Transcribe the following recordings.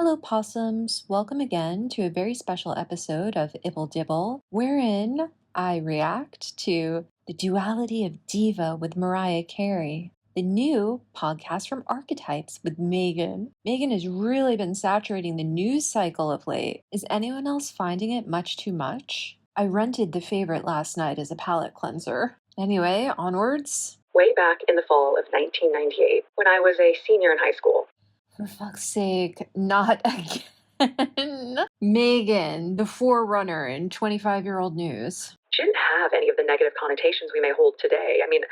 Hello, possums. Welcome again to a very special episode of Ibble Dibble, wherein I react to The Duality of Diva with Mariah Carey, the new podcast from Archetypes with Megan. Megan has really been saturating the news cycle of late. Is anyone else finding it much too much? I rented the favorite last night as a palate cleanser. Anyway, onwards. Way back in the fall of 1998, when I was a senior in high school. For fuck's sake, not again. Megan, the forerunner in 25-year-old news. She didn't have any of the negative connotations we may hold today. I mean,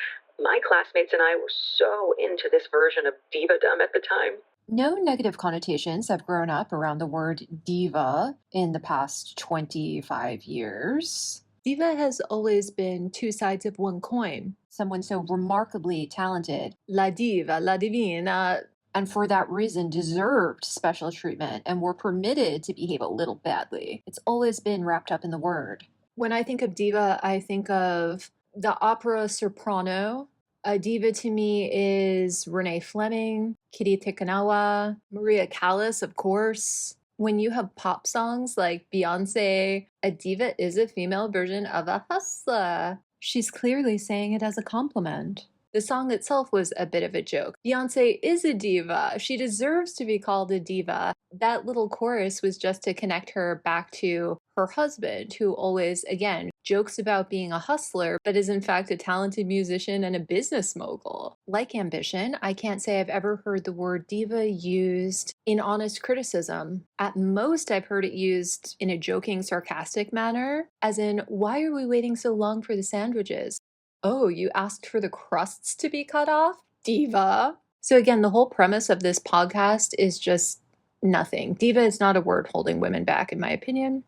my classmates and I were so into this version of divadom at the time. No negative connotations have grown up around the word diva in the past 25 years. Diva has always been two sides of one coin. Someone so remarkably talented, La diva, la divina, and for that reason deserved special treatment and were permitted to behave a little badly. It's always been wrapped up in the word. When I think of diva, I think of the opera soprano. A diva to me is Renee Fleming, Kitty Tikanawa, Maria Callas, of course. When you have pop songs like Beyonce, a diva is a female version of a hustler. She's clearly saying it as a compliment. The song itself was a bit of a joke. Beyonce is a diva. She deserves to be called a diva. That little chorus was just to connect her back to her husband, who always, again, jokes about being a hustler, but is in fact a talented musician and a business mogul. Like ambition, I can't say I've ever heard the word diva used in honest criticism. At most, I've heard it used in a joking, sarcastic manner, as in, why are we waiting so long for the sandwiches? Oh, you asked for the crusts to be cut off? Diva. So again, the whole premise of this podcast is just nothing. Diva is not a word holding women back, in my opinion.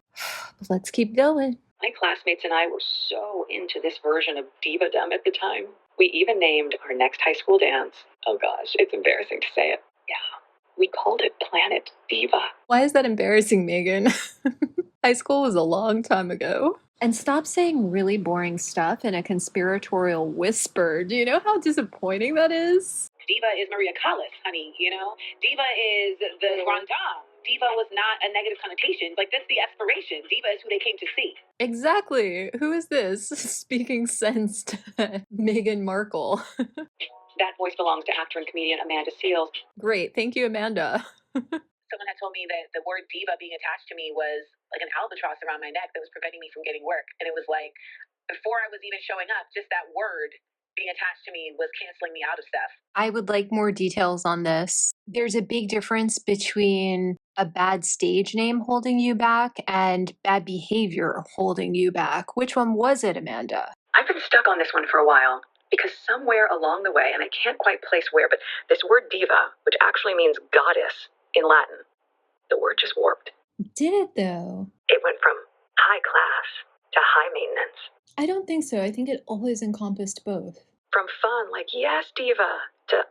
But let's keep going. My classmates and I were so into this version of divadom at the time. We even named our next high school dance. Oh gosh, it's embarrassing to say it. Yeah, we called it Planet Diva. Why is that embarrassing, Megan? High school was a long time ago. And stop saying really boring stuff in a conspiratorial whisper. Do you know how disappointing that is? Diva is Maria Callas, honey, you know? Diva is the grand dame. Diva was not a negative connotation. Like, that's the aspiration. Diva is who they came to see. Exactly. Who is this speaking sense to Meghan Markle? That voice belongs to actor and comedian Amanda Seales. Great. Thank you, Amanda. Someone had told me that the word diva being attached to me was like an albatross around my neck that was preventing me from getting work. And it was like, before I was even showing up, just that word being attached to me was canceling me out of stuff. I would like more details on this. There's a big difference between a bad stage name holding you back and bad behavior holding you back. Which one was it, Amanda? I've been stuck on this one for a while because somewhere along the way, and I can't quite place where, but this word diva, which actually means goddess in Latin, the word just warped. Did it though? It went from high class to high maintenance. I don't think so. I think it always encompassed both. From fun, like, yes, diva, to,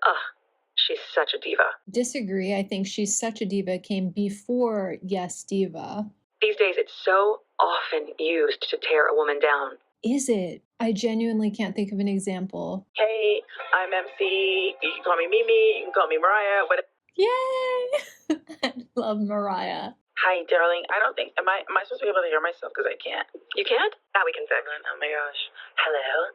she's such a diva. Disagree. I think she's such a diva came before yes, diva. These days, it's so often used to tear a woman down. Is it? I genuinely can't think of an example. Hey, I'm MC. You can call me Mimi. You can call me Mariah. Yay! I love Mariah. Hi, darling. I don't think, am I supposed to be able to hear myself? Because I can't. You can't? Now we can fix it. Oh my gosh. Hello?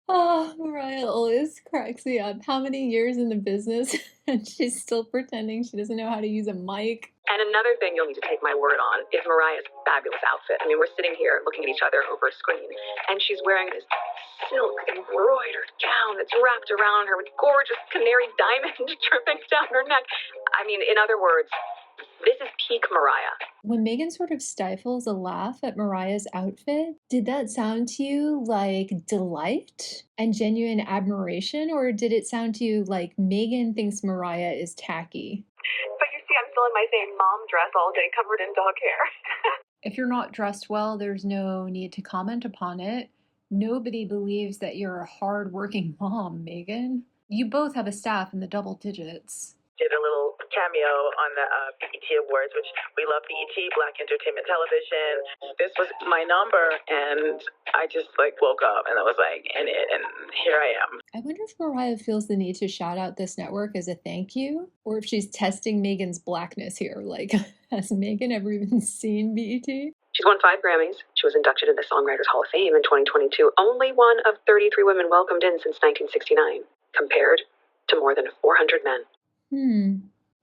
Oh, Mariah always cracks me up. How many years in the business and she's still pretending she doesn't know how to use a mic? And another thing you'll need to take my word on is Mariah's fabulous outfit. I mean, we're sitting here looking at each other over a screen, and she's wearing this silk embroidered gown that's wrapped around her with gorgeous canary diamonds dripping down her neck. I mean, in other words, this is peak Mariah. When Megan sort of stifles a laugh at Mariah's outfit, did that sound to you like delight and genuine admiration, or did it sound to you like Megan thinks Mariah is tacky? But you see, I'm still in my same mom dress all day covered in dog hair. If you're not dressed well, there's no need to comment upon it. Nobody believes that you're a hard-working mom, Megan. You both have a staff in the double digits. Did a little cameo on the BET Awards, which we love BET, Black Entertainment Television. This was my number, and I just woke up and I was in it, and here I am. I wonder if Mariah feels the need to shout out this network as a thank you, or if she's testing Megan's blackness here. Has Megan ever even seen BET? She's won 5 Grammys. She was inducted in the Songwriters Hall of Fame in 2022. Only one of 33 women welcomed in since 1969, compared to more than 400 men.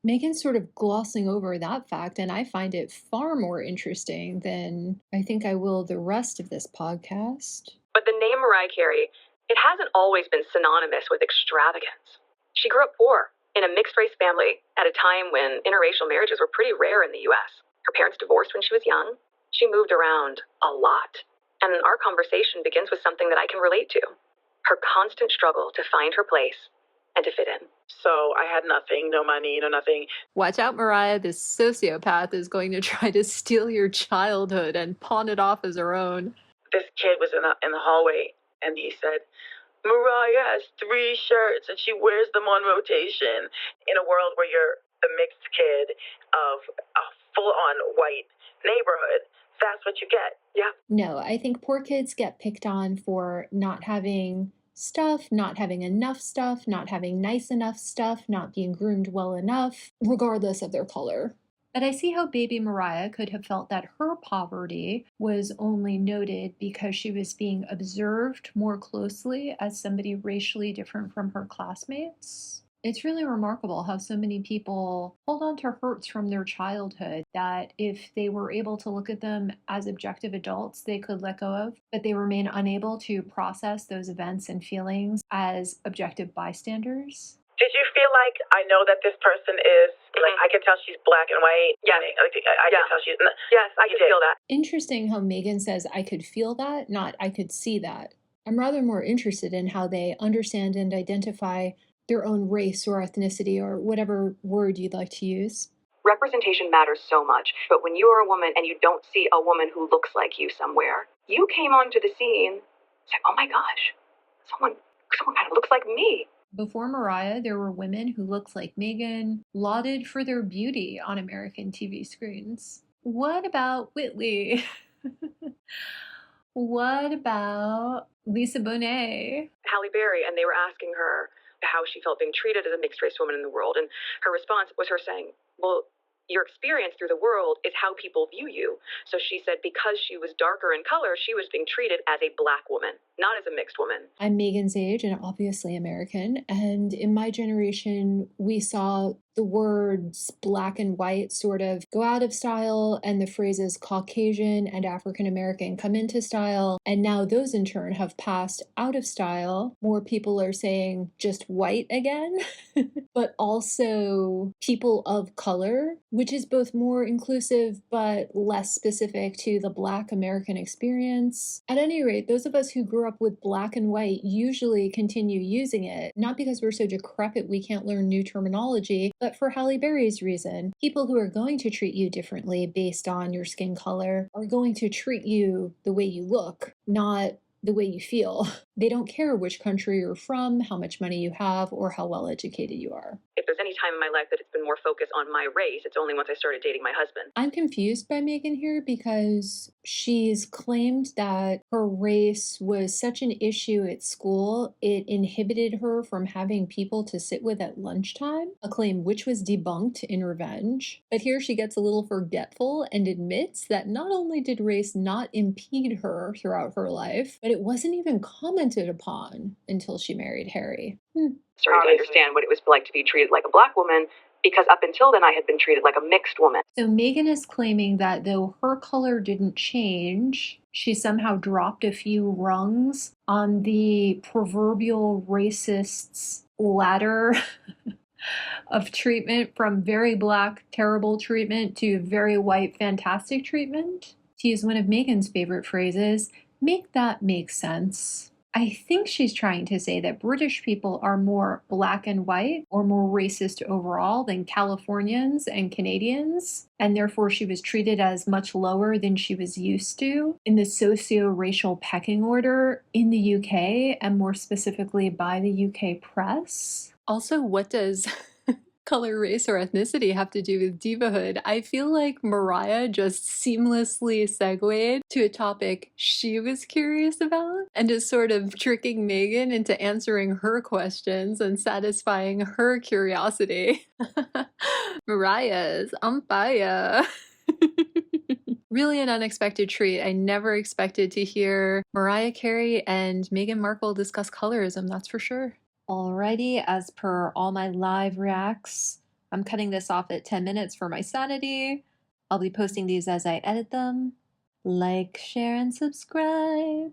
Megan's sort of glossing over that fact, and I find it far more interesting than I think I will the rest of this podcast. But the name Mariah Carey, it hasn't always been synonymous with extravagance. She grew up poor in a mixed-race family at a time when interracial marriages were pretty rare in the U.S. Her parents divorced when she was young. She moved around a lot. And our conversation begins with something that I can relate to. Her constant struggle to find her place and to fit in. So I had nothing, no money, nothing. Watch out, Mariah. This sociopath is going to try to steal your childhood and pawn it off as her own. This kid was in the hallway, and he said, Mariah has 3 shirts, and she wears them on rotation. In a world where you're the mixed kid of a full-on white neighborhood, that's what you get. Yeah. No, I think poor kids get picked on for not having stuff, not having enough stuff, not having nice enough stuff, not being groomed well enough, regardless of their color. But I see how baby Mariah could have felt that her poverty was only noted because she was being observed more closely as somebody racially different from her classmates. It's really remarkable how so many people hold on to hurts from their childhood that if they were able to look at them as objective adults, they could let go of, but they remain unable to process those events and feelings as objective bystanders. Did you feel like, I know that this person is, I can tell she's black and white? Yeah. I can tell she's... Yes, I can feel that. Interesting how Megan says, I could feel that, not I could see that. I'm rather more interested in how they understand and identify their own race or ethnicity or whatever word you'd like to use. Representation matters so much, but when you are a woman and you don't see a woman who looks like you somewhere, you came onto the scene, it's like, oh my gosh, someone kind of looks like me. Before Mariah, there were women who looked like Megan, lauded for their beauty on American TV screens. What about Whitley? What about Lisa Bonet? Halle Berry, and they were asking her how she felt being treated as a mixed-race woman in the world, and her response was her saying, well, your experience through the world is how people view you. So she said because she was darker in color, she was being treated as a black woman, not as a mixed woman. I'm Megan's age and obviously American, and in my generation, we saw the words black and white sort of go out of style and the phrases Caucasian and African American come into style, and now those in turn have passed out of style. More people are saying just white again, but also people of color, which is both more inclusive but less specific to the Black American experience. At any rate, those of us who grew up with black and white usually continue using it, not because we're so decrepit we can't learn new terminology, but for Halle Berry's reason. People who are going to treat you differently based on your skin color are going to treat you the way you look, not the way you feel. They don't care which country you're from, how much money you have, or how well educated you are. If there's any time in my life that it's been more focused on my race, it's only once I started dating my husband. I'm confused by Megan here because she's claimed that her race was such an issue at school, it inhibited her from having people to sit with at lunchtime, a claim which was debunked in Revenge. But here she gets a little forgetful and admits that not only did race not impede her throughout her life, but it wasn't even commented upon until she married Harry. Starting to understand what it was like to be treated like a black woman, because up until then I had been treated like a mixed woman. So Megan is claiming that though her color didn't change, she somehow dropped a few rungs on the proverbial racist's ladder of treatment from very black, terrible treatment to very white, fantastic treatment. To use one of Megan's favorite phrases, make that make sense. I think she's trying to say that British people are more black and white or more racist overall than Californians and Canadians, and therefore she was treated as much lower than she was used to in the socio-racial pecking order in the UK, and more specifically by the UK press. Also, what does color, race, or ethnicity have to do with divahood? I feel like Mariah just seamlessly segued to a topic she was curious about and is sort of tricking Megan into answering her questions and satisfying her curiosity. Mariah's on fire. Really an unexpected treat. I never expected to hear Mariah Carey and Meghan Markle discuss colorism, that's for sure. Alrighty, as per all my live reacts, I'm cutting this off at 10 minutes for my sanity. I'll be posting these as I edit them. Like, share, and subscribe.